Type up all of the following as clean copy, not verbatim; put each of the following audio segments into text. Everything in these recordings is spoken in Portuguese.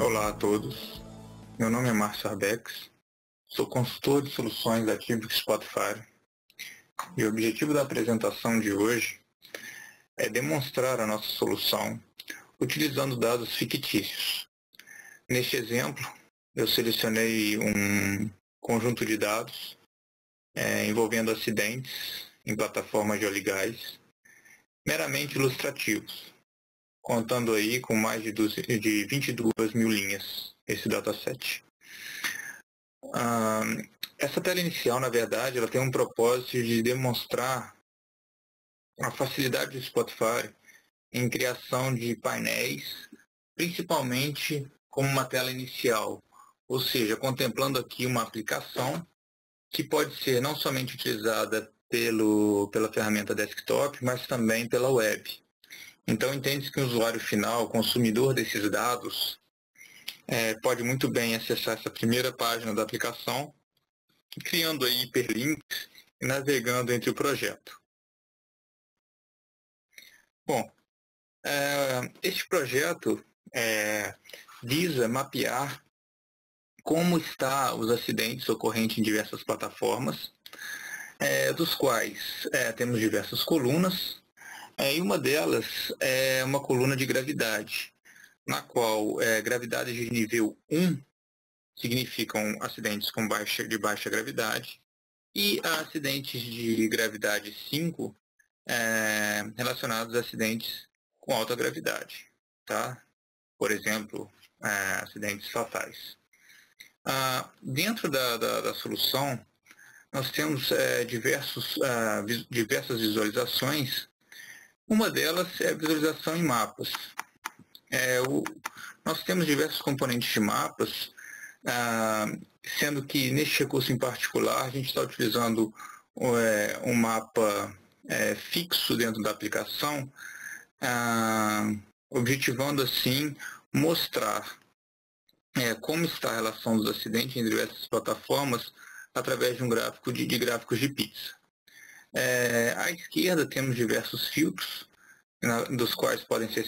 Olá a todos, meu nome é Márcio Arbex, sou consultor de soluções da Typic Spotify e o objetivo da apresentação de hoje é demonstrar a nossa solução utilizando dados fictícios. Neste exemplo, eu selecionei um conjunto de dados envolvendo acidentes em plataformas de óleo e gás, meramente ilustrativos, contando aí com mais de 22 mil linhas esse dataset. Essa tela inicial, na verdade, ela tem um propósito de demonstrar a facilidade do Spotify em criação de painéis, principalmente como uma tela inicial, ou seja, contemplando aqui uma aplicação que pode ser não somente utilizada pela ferramenta desktop, mas também pela web. Então, entende-se que o usuário final, o consumidor desses dados, pode muito bem acessar essa primeira página da aplicação, criando aí hiperlinks e navegando entre o projeto. Bom, este projeto visa mapear como estão os acidentes ocorrentes em diversas plataformas, dos quais temos diversas colunas, e uma delas é uma coluna de gravidade, na qual gravidades de nível 1 significam acidentes de baixa gravidade, e acidentes de gravidade 5 relacionados a acidentes com alta gravidade, tá? Por exemplo, acidentes fatais. Dentro da solução, nós temos diversas visualizações. Uma delas é a visualização em mapas. Nós temos diversos componentes de mapas, sendo que neste recurso em particular a gente está utilizando um mapa fixo dentro da aplicação, objetivando assim mostrar como está a relação dos acidentes em diversas plataformas através de um gráfico de gráficos de pizza. À esquerda temos diversos filtros, dos quais podem ser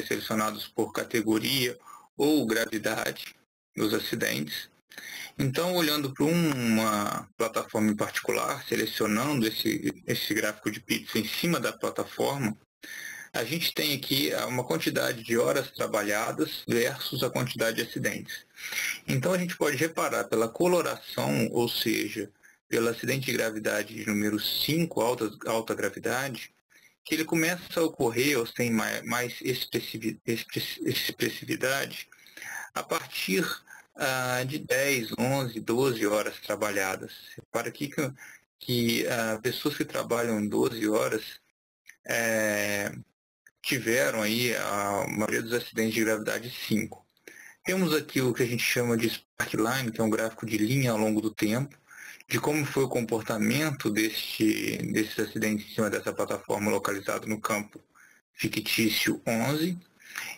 selecionados por categoria ou gravidade dos acidentes. Então, olhando para uma plataforma em particular, selecionando esse gráfico de pizza em cima da plataforma, a gente tem aqui uma quantidade de horas trabalhadas versus a quantidade de acidentes. Então, a gente pode reparar pela coloração, ou seja, pelo acidente de gravidade de número 5, alta gravidade, que ele começa a ocorrer, ou tem mais expressividade, a partir de 10, 11, 12 horas trabalhadas. Repara aqui que pessoas que trabalham 12 horas tiveram aí a maioria dos acidentes de gravidade 5. Temos aqui o que a gente chama de sparkline, que é um gráfico de linha ao longo do tempo, de como foi o comportamento desses acidentes em cima dessa plataforma localizado no campo fictício 11.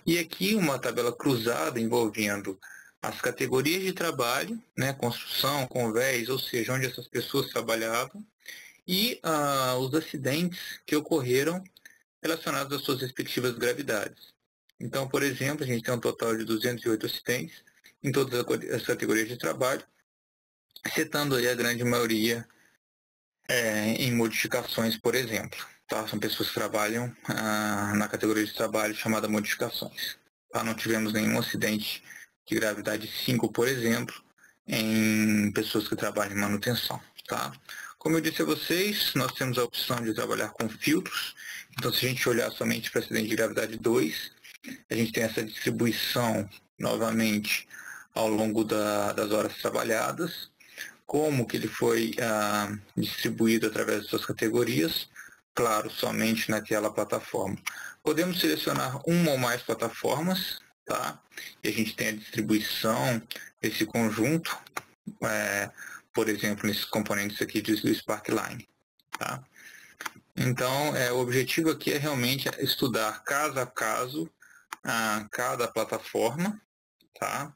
E aqui uma tabela cruzada envolvendo as categorias de trabalho, construção, convés, ou seja, onde essas pessoas trabalhavam, e os acidentes que ocorreram relacionados às suas respectivas gravidades. Então, por exemplo, a gente tem um total de 208 acidentes em todas as categorias de trabalho, setando aí a grande maioria em modificações, por exemplo. Tá? São pessoas que trabalham na categoria de trabalho chamada modificações. Tá? Não tivemos nenhum acidente de gravidade 5, por exemplo, em pessoas que trabalham em manutenção. Tá? Como eu disse a vocês, nós temos a opção de trabalhar com filtros. Então, se a gente olhar somente para acidente de gravidade 2, a gente tem essa distribuição, novamente, ao longo das horas trabalhadas, como que ele foi distribuído através de suas categorias, claro, somente naquela plataforma. Podemos selecionar uma ou mais plataformas, tá? E a gente tem a distribuição desse conjunto, por exemplo, nesses componentes aqui do Sparkline, tá? Então, o objetivo aqui é realmente estudar caso a caso cada plataforma, tá?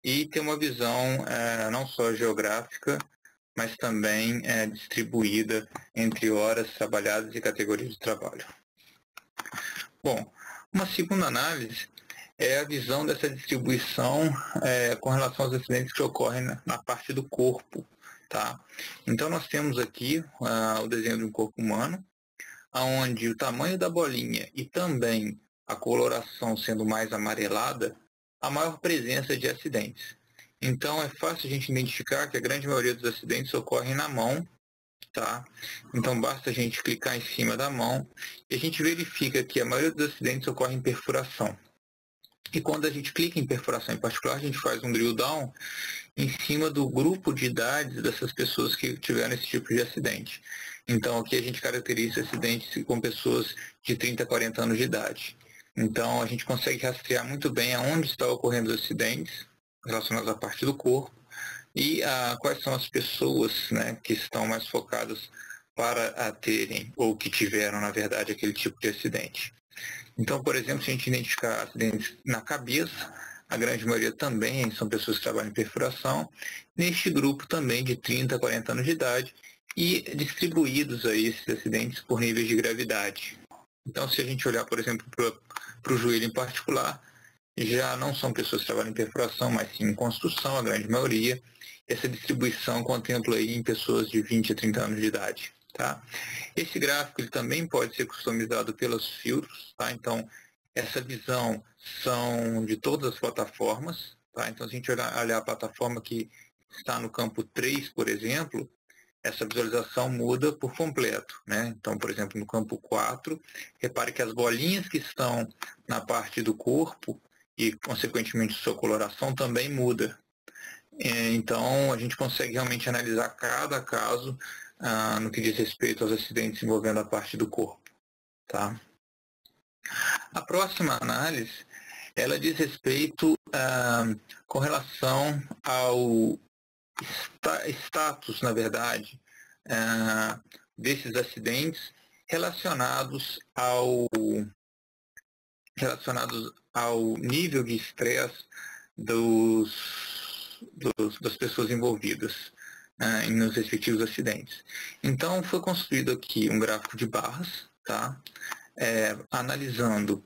E ter uma visão não só geográfica, mas também distribuída entre horas trabalhadas e categorias de trabalho. Bom, uma segunda análise é a visão dessa distribuição com relação aos acidentes que ocorrem na parte do corpo. Tá? Então nós temos aqui o desenho de um corpo humano, onde o tamanho da bolinha e também a coloração sendo mais amarelada, a maior presença de acidentes. Então é fácil a gente identificar que a grande maioria dos acidentes ocorrem na mão, tá? Então basta a gente clicar em cima da mão e a gente verifica que a maioria dos acidentes ocorre em perfuração. E quando a gente clica em perfuração em particular, a gente faz um drill down em cima do grupo de idades dessas pessoas que tiveram esse tipo de acidente. Então, aqui a gente caracteriza acidentes com pessoas de 30 a 40 anos de idade. Então, a gente consegue rastrear muito bem aonde estão ocorrendo os acidentes relacionados à parte do corpo e quais são as pessoas, né, que estão mais focadas para terem ou que tiveram, na verdade, aquele tipo de acidente. Então, por exemplo, se a gente identificar acidentes na cabeça, a grande maioria também são pessoas que trabalham em perfuração, neste grupo também de 30 a 40 anos de idade, e distribuídos aí esses acidentes por níveis de gravidade. Então, se a gente olhar, por exemplo, para o joelho em particular, já não são pessoas que trabalham em perfuração, mas sim em construção, a grande maioria. Essa distribuição contempla aí em pessoas de 20 a 30 anos de idade. Tá? Esse gráfico ele também pode ser customizado pelos filtros, tá? Então, essa visão são de todas as plataformas, tá? Então, se a gente olhar a plataforma que está no campo 3, por exemplo, essa visualização muda por completo, né? Então, por exemplo, no campo 4, repare que as bolinhas que estão na parte do corpo e, consequentemente, sua coloração também muda. Então, a gente consegue realmente analisar cada caso no que diz respeito aos acidentes envolvendo a parte do corpo. Tá? A próxima análise, ela diz respeito com relação ao status, na verdade, desses acidentes relacionados ao nível de estresse das pessoas envolvidas nos respectivos acidentes. Então, foi construído aqui um gráfico de barras, tá? Analisando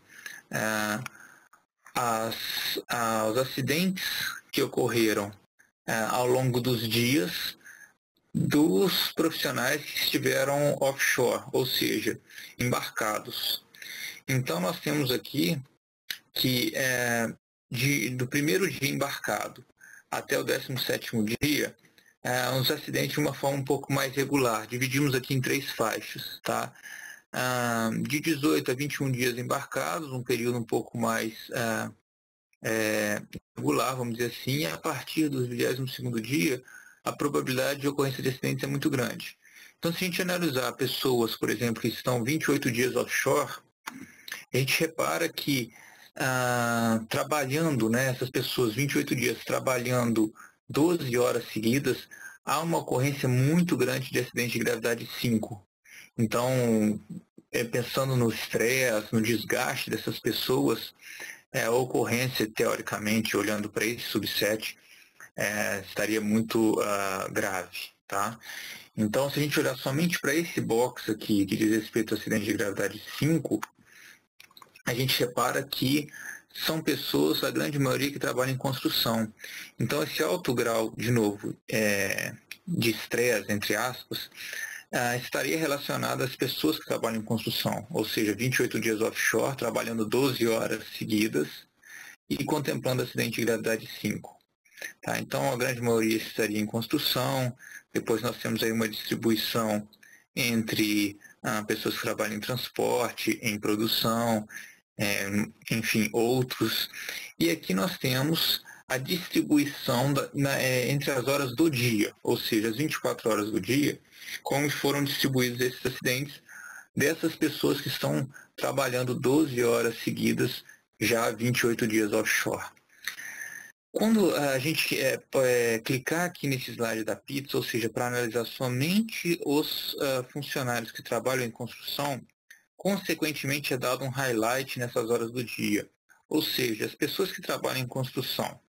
os acidentes que ocorreram ao longo dos dias dos profissionais que estiveram offshore, ou seja, embarcados. Então, nós temos aqui que do primeiro dia embarcado até o 17º dia, os acidentes de uma forma um pouco mais regular. Dividimos aqui em 3 faixas, tá? De 18 a 21 dias embarcados, um período um pouco mais regular, vamos dizer assim, e a partir do 22º dia, a probabilidade de ocorrência de acidentes é muito grande. Então, se a gente analisar pessoas, por exemplo, que estão 28 dias offshore, a gente repara que trabalhando, né, essas pessoas 28 dias trabalhando 12 horas seguidas, há uma ocorrência muito grande de acidente de gravidade 5. Então, pensando no estresse, no desgaste dessas pessoas, a ocorrência, teoricamente, olhando para esse subset, estaria muito grave. Tá? Então, se a gente olhar somente para esse box aqui, que diz respeito ao acidente de gravidade 5, a gente repara que são pessoas, a grande maioria, que trabalham em construção. Então, esse alto grau, de novo, de estresse, entre aspas, estaria relacionado às pessoas que trabalham em construção, ou seja, 28 dias offshore, trabalhando 12 horas seguidas e contemplando acidente de gravidade 5. Tá? Então, a grande maioria estaria em construção. Depois nós temos aí uma distribuição entre pessoas que trabalham em transporte, em produção, enfim, outros. E aqui nós temos a distribuição entre as horas do dia, ou seja, as 24 horas do dia, como foram distribuídos esses acidentes dessas pessoas que estão trabalhando 12 horas seguidas, já 28 dias offshore. Quando a gente clicar aqui nesse slide da pizza, ou seja, para analisar somente os funcionários que trabalham em construção, consequentemente é dado um highlight nessas horas do dia. Ou seja, as pessoas que trabalham em construção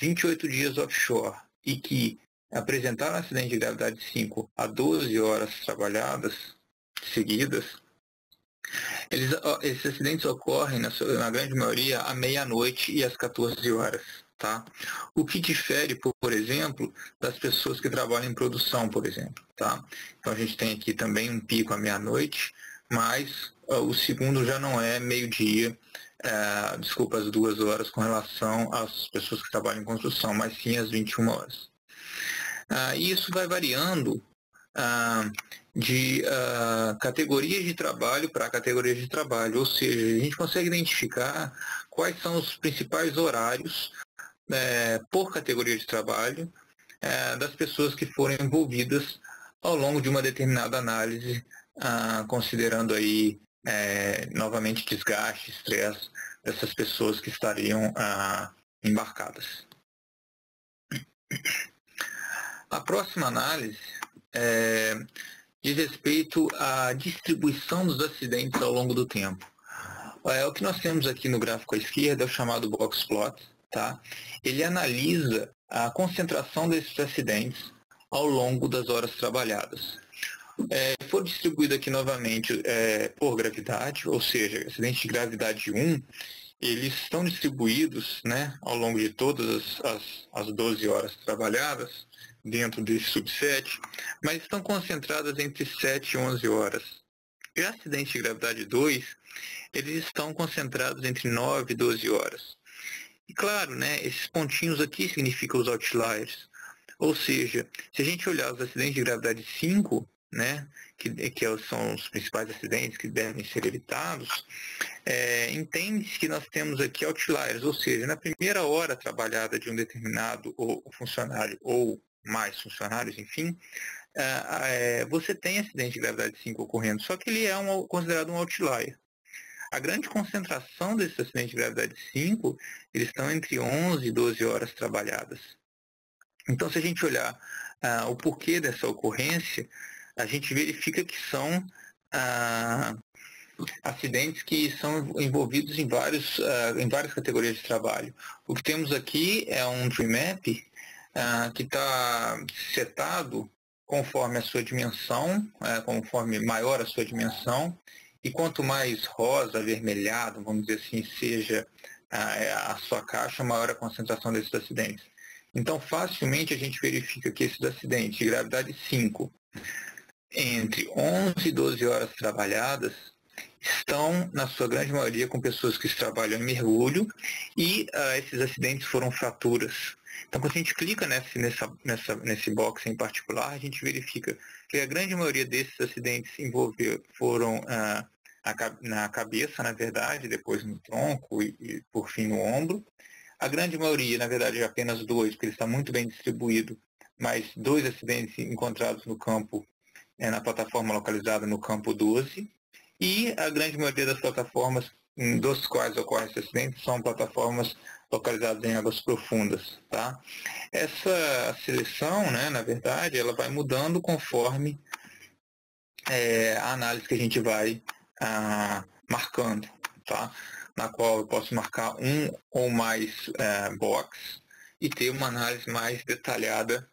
28 dias offshore e que apresentaram acidente de gravidade 5 a 12 horas trabalhadas seguidas, Esses acidentes ocorrem, na grande maioria, à meia-noite e às 14 horas. Tá? O que difere, por exemplo, das pessoas que trabalham em produção, por exemplo. Tá? Então a gente tem aqui também um pico à meia-noite, mas o segundo já não é meio-dia, desculpa, às 2 horas com relação às pessoas que trabalham em construção, mas sim às 21 horas. E isso vai variando de categorias de trabalho para categorias de trabalho, ou seja, a gente consegue identificar quais são os principais horários por categoria de trabalho das pessoas que foram envolvidas ao longo de uma determinada análise, considerando aí novamente desgaste, estresse dessas pessoas que estariam embarcadas. A próxima análise diz respeito à distribuição dos acidentes ao longo do tempo. O que nós temos aqui no gráfico à esquerda é o chamado box plot. Tá? Ele analisa a concentração desses acidentes ao longo das horas trabalhadas. For distribuído aqui novamente por gravidade, ou seja, acidentes de gravidade 1, eles estão distribuídos, né, ao longo de todas as 12 horas trabalhadas, dentro desse subset, mas estão concentradas entre 7 e 11 horas. E acidentes de gravidade 2, eles estão concentrados entre 9 e 12 horas. E claro, né, esses pontinhos aqui significam os outliers. Ou seja, se a gente olhar os acidentes de gravidade 5, né, que são os principais acidentes que devem ser evitados, entende-se que nós temos aqui outliers, ou seja, na primeira hora trabalhada de um determinado funcionário ou mais funcionários, enfim, você tem acidente de gravidade 5 ocorrendo, só que ele é considerado um outlier. A grande concentração desses acidentes de gravidade 5, eles estão entre 11 e 12 horas trabalhadas. Então, se a gente olhar o porquê dessa ocorrência, a gente verifica que são acidentes que são envolvidos em várias categorias de trabalho. O que temos aqui é um tree map que está setado conforme a sua dimensão, conforme maior a sua dimensão, e quanto mais rosa, avermelhado, vamos dizer assim, seja a sua caixa, maior a concentração desses acidentes. Então, facilmente a gente verifica que esses acidentes de gravidade 5, entre 11 e 12 horas trabalhadas, estão, na sua grande maioria, com pessoas que trabalham em mergulho, e esses acidentes foram fraturas. Então, quando a gente clica nesse box em particular, a gente verifica que a grande maioria desses acidentes foram na cabeça, na verdade, depois no tronco e por fim no ombro. A grande maioria, na verdade, apenas 2, porque ele está muito bem distribuído, mas 2 acidentes encontrados no campo, na plataforma localizada no campo 12, e a grande maioria das plataformas dos quais ocorrem esses acidentes são plataformas localizadas em águas profundas. Tá? Essa seleção, né, na verdade, ela vai mudando conforme a análise que a gente vai marcando, tá? Na qual eu posso marcar um ou mais box e ter uma análise mais detalhada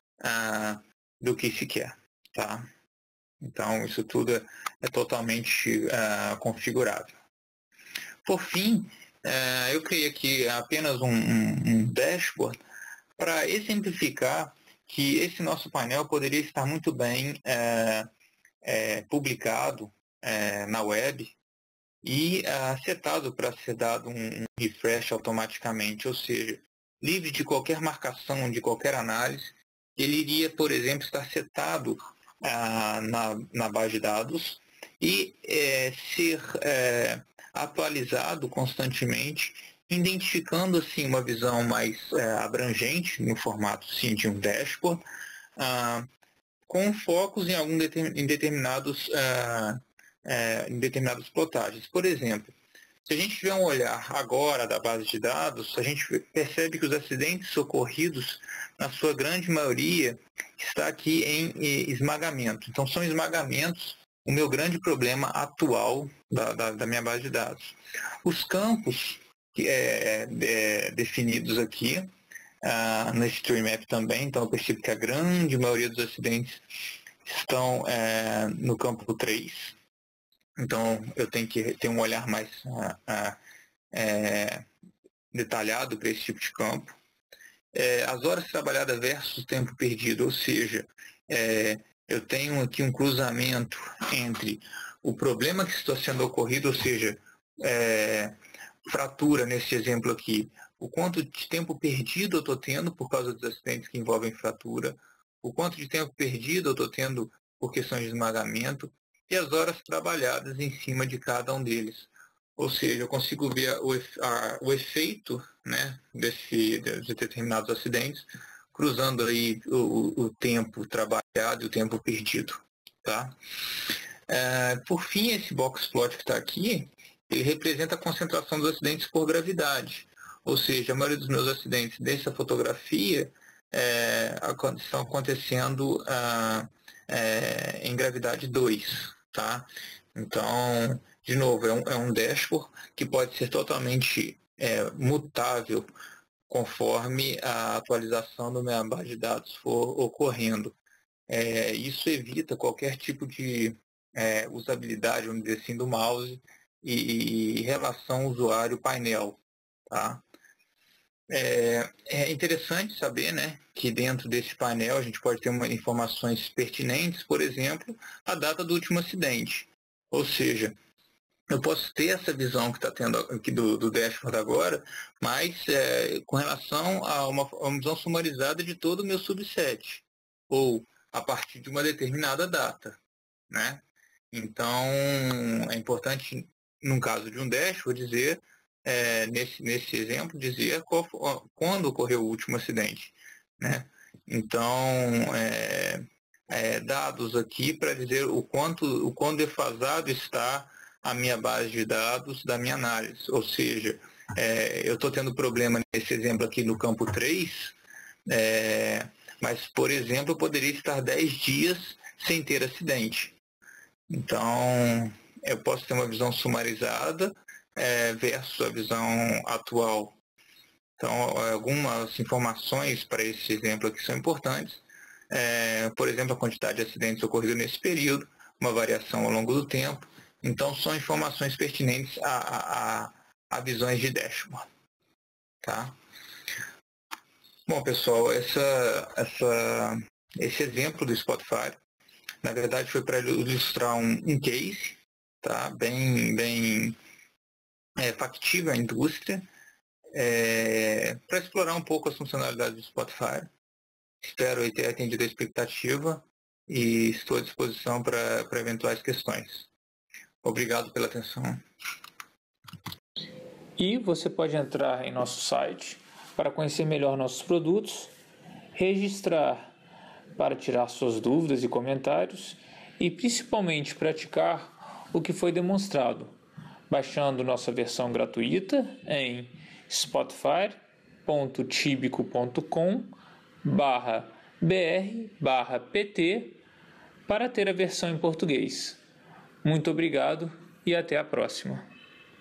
do que se quer. Tá? Então, isso tudo é totalmente configurável. Por fim, eu criei aqui apenas um dashboard para exemplificar que esse nosso painel poderia estar muito bem publicado na web e setado para ser dado um refresh automaticamente, ou seja, livre de qualquer marcação, de qualquer análise. Ele iria, por exemplo, estar setado na base de dados e ser atualizado constantemente, identificando assim uma visão mais abrangente no formato sim de um dashboard, com focos em determinadas plotagens. Por exemplo, se a gente tiver um olhar agora da base de dados, a gente percebe que os acidentes ocorridos, na sua grande maioria, está aqui em esmagamento. Então, são esmagamentos o meu grande problema atual da minha base de dados. Os campos definidos aqui, nesse tree map também, então eu percebo que a grande maioria dos acidentes estão no campo 3. Então, eu tenho que ter um olhar mais detalhado para esse tipo de campo. As horas trabalhadas versus tempo perdido, ou seja, eu tenho aqui um cruzamento entre o problema que está sendo ocorrido, ou seja, fratura, nesse exemplo aqui, o quanto de tempo perdido eu estou tendo por causa dos acidentes que envolvem fratura, o quanto de tempo perdido eu estou tendo por questões de esmagamento e as horas trabalhadas em cima de cada um deles. Ou seja, eu consigo ver o efeito, né, de determinados acidentes, cruzando aí o tempo trabalhado e o tempo perdido. Tá? Por fim, esse box plot que está aqui, ele representa a concentração dos acidentes por gravidade. Ou seja, a maioria dos meus acidentes dessa fotografia estão acontecendo em gravidade 2. Tá? Então, de novo, é um dashboard que pode ser totalmente mutável conforme a atualização do minha base de dados for ocorrendo. Isso evita qualquer tipo de usabilidade, vamos dizer assim, do mouse e relação usuário-painel. Tá? É interessante saber, né, que dentro desse painel a gente pode ter informações pertinentes, por exemplo, a data do último acidente. Ou seja, eu posso ter essa visão que está tendo aqui do dashboard agora, mas com relação a uma visão sumarizada de todo o meu subset, ou a partir de uma determinada data. Né? Então, é importante, num caso de um dashboard, dizer, nesse exemplo, dizer quando ocorreu o último acidente. Né? Então, dados aqui para dizer o quão defasado está a minha base de dados da minha análise. Ou seja, eu estou tendo problema nesse exemplo aqui no campo 3, mas, por exemplo, eu poderia estar 10 dias sem ter acidente. Então, eu posso ter uma visão sumarizada versus a visão atual. Então, algumas informações para esse exemplo aqui são importantes. Por exemplo, a quantidade de acidentes ocorridos nesse período, uma variação ao longo do tempo. Então, são informações pertinentes a visões de dashboard. Tá? Bom, pessoal, esse exemplo do Spotify, na verdade, foi para ilustrar um case, tá? bem factível à indústria, para explorar um pouco as funcionalidades do Spotify. Espero ter atendido a expectativa e estou à disposição para eventuais questões. Obrigado pela atenção. E você pode entrar em nosso site para conhecer melhor nossos produtos, registrar para tirar suas dúvidas e comentários e principalmente praticar o que foi demonstrado, baixando nossa versão gratuita em spotify.tibico.com/br/pt para ter a versão em português. Muito obrigado e até a próxima.